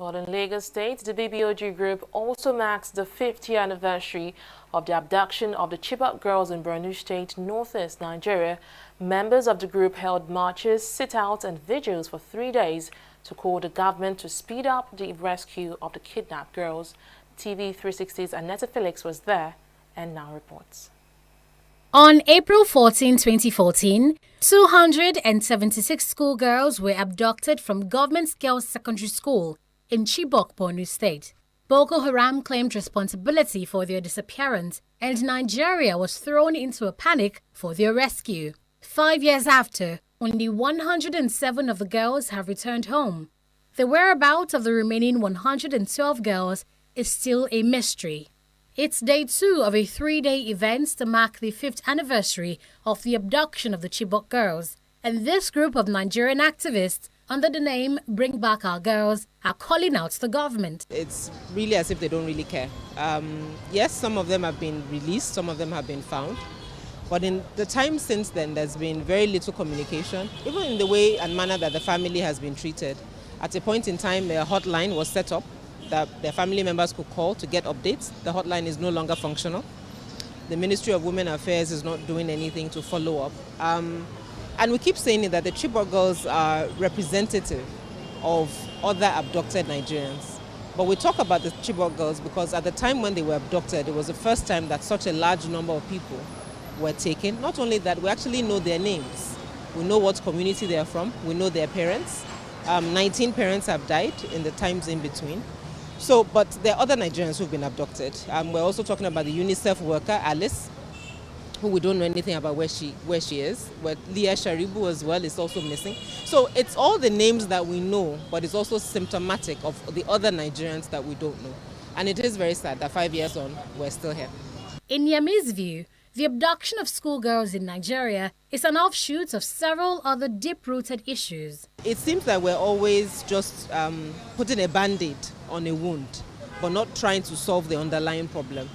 Well, in Lagos State, the BBOG group also marks the 50th anniversary of the abduction of the Chibok girls in Borno State, northeast Nigeria. Members of the group held marches, sit-outs and vigils for 3 days to call the government to speed up the rescue of the kidnapped girls. TV 360's Annetta Felix was there and now reports. On April 14, 2014, 276 schoolgirls were abducted from Government Girls Secondary School in Chibok, Borno State. Boko Haram claimed responsibility for their disappearance, and Nigeria was thrown into a panic for their rescue. 5 years after, only 107 of the girls have returned home. The whereabouts of the remaining 112 girls is still a mystery. It's day 2 of a 3-day event to mark the 5th anniversary of the abduction of the Chibok girls, and this group of Nigerian activists under the name Bring Back Our Girls are calling out the government. It's really as if they don't really care. Yes, some of them have been released, some of them have been found, but in the time since then there's been very little communication, even in the way and manner that the family has been treated. At a point in time, a hotline was set up that their family members could call to get updates. The hotline is no longer functional. The Ministry of Women Affairs is not doing anything to follow up. And we keep saying that the Chibok girls are representative of other abducted Nigerians. But we talk about the Chibok girls because at the time when they were abducted, it was the first time that such a large number of people were taken. Not only that, we actually know their names. We know what community they are from. We know their parents. 19 parents have died in the times in between. So, but there are other Nigerians who've been abducted. We're also talking about the UNICEF worker, Alice, who we don't know anything about where she is. But Leah Sharibu as well is also missing. So it's all the names that we know, but it's also symptomatic of the other Nigerians that we don't know. And it is very sad that 5 years on, we're still here. In Yami's view, the abduction of schoolgirls in Nigeria is an offshoot of several other deep-rooted issues. It seems that we're always just putting a band-aid on a wound, but not trying to solve the underlying problem.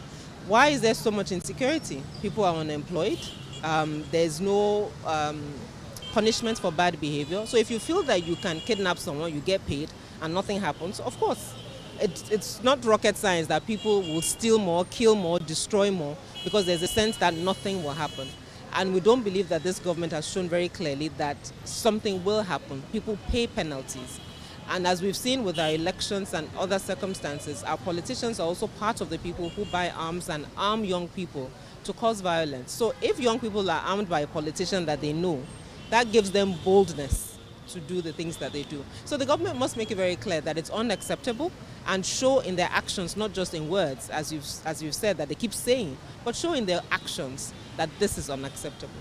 Why is there so much insecurity? People are unemployed. There's no punishment for bad behavior. So if you feel that you can kidnap someone, you get paid, and nothing happens, of course. It's not rocket science that people will steal more, kill more, destroy more, because there's a sense that nothing will happen. And we don't believe that this government has shown very clearly that something will happen. People pay penalties. And as we've seen with our elections and other circumstances, our politicians are also part of the people who buy arms and arm young people to cause violence. So if young people are armed by a politician that they know, that gives them boldness to do the things that they do. So the government must make it very clear that it's unacceptable and show in their actions, not just in words, as you've said, that they keep saying, but show in their actions that this is unacceptable.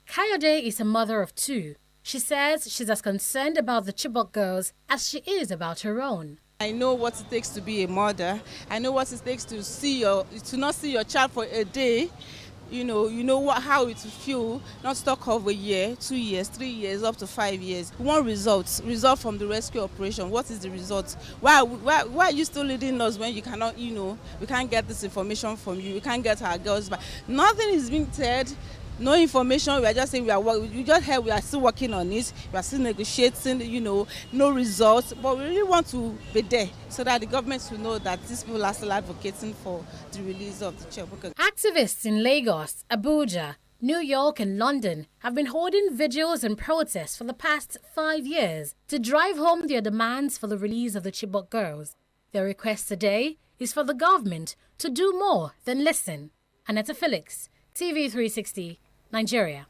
Kayode is a mother of 2. She says she's as concerned about the Chibok girls as she is about her own. I know what it takes to be a mother. I know what it takes to not see your child for a day. You know how it will feel, not stuck of a year, 2 years, 3 years, up to 5 years. We want result from the rescue operation. What is the result? Why are you still leading us when you cannot, we can't get this information from you, we can't get our girls back. Nothing is being said, no information. We are just saying we just heard we are still working on it, we are still negotiating, no results. But we really want to be there so that the government will know that these people are still advocating for the release of the Chibok. Activists in Lagos, Abuja, New York and London have been holding vigils and protests for the past 5 years to drive home their demands for the release of the Chibok girls. Their request today is for the government to do more than listen. Annetta Felix, TV 360, Nigeria.